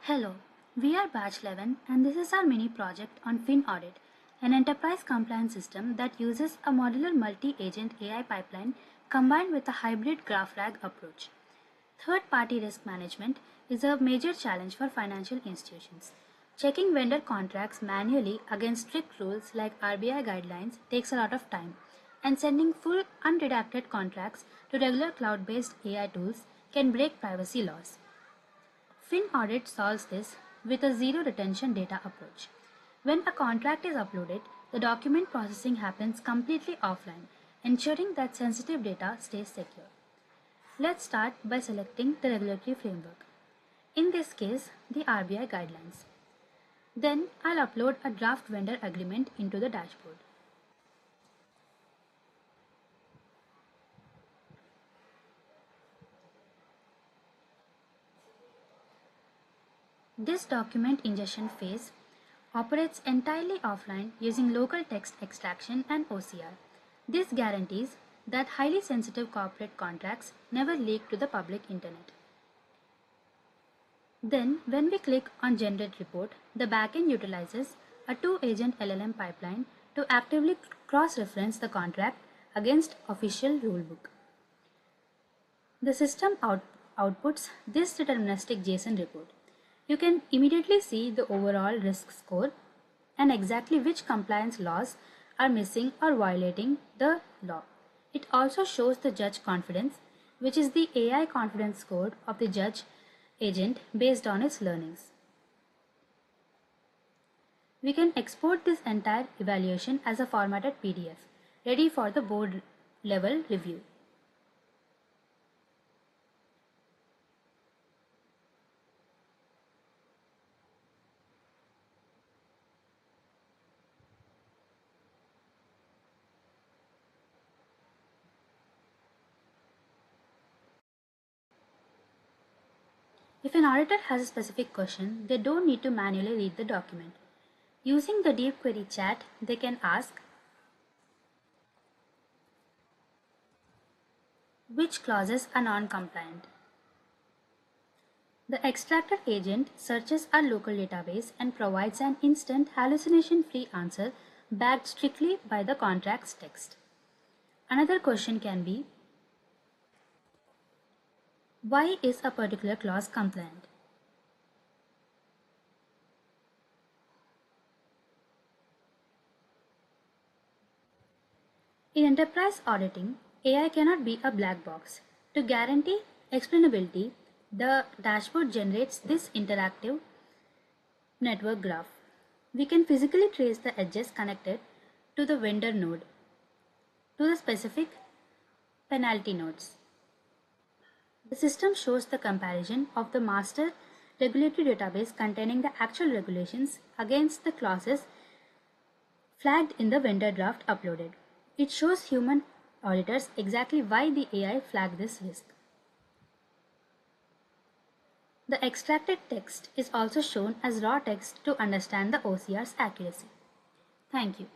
Hello, we are batch 11 and this is our mini project on Fin-Audit, an enterprise compliance system that uses a modular multi-agent AI pipeline combined with a hybrid GraphRAG approach. Third-party risk management is a major challenge for financial institutions. Checking vendor contracts manually against strict rules like RBI guidelines takes a lot of time, and sending full unredacted contracts to regular cloud-based AI tools can break privacy laws. FinAudit solves this with a zero retention data approach. When a contract is uploaded, the document processing happens completely offline, ensuring that sensitive data stays secure. Let's start by selecting the regulatory framework. In this case, the RBI guidelines. Then I'll upload a draft vendor agreement into the dashboard. This document ingestion phase operates entirely offline using local text extraction and OCR. This guarantees that highly sensitive corporate contracts never leak to the public internet. Then, when we click on Generate Report, the backend utilizes a two-agent LLM pipeline to actively cross-reference the contract against official rulebook. The system outputs this deterministic JSON report. You can immediately see the overall risk score and exactly which compliance laws are missing or violating the law. It also shows the judge confidence, which is the AI confidence score of the judge agent based on its learnings. We can export this entire evaluation as a formatted PDF, ready for the board level review. If an auditor has a specific question, they don't need to manually read the document. Using the deep query chat, they can ask which clauses are non-compliant. The extractor agent searches our local database and provides an instant hallucination-free answer backed strictly by the contract's text. Another question can be, why is a particular clause compliant? In enterprise auditing, AI cannot be a black box. To guarantee explainability, the dashboard generates this interactive network graph. We can physically trace the edges connected to the vendor node to the specific penalty nodes. The system shows the comparison of the master regulatory database containing the actual regulations against the clauses flagged in the vendor draft uploaded. It shows human auditors exactly why the AI flagged this risk. The extracted text is also shown as raw text to understand the OCR's accuracy. Thank you.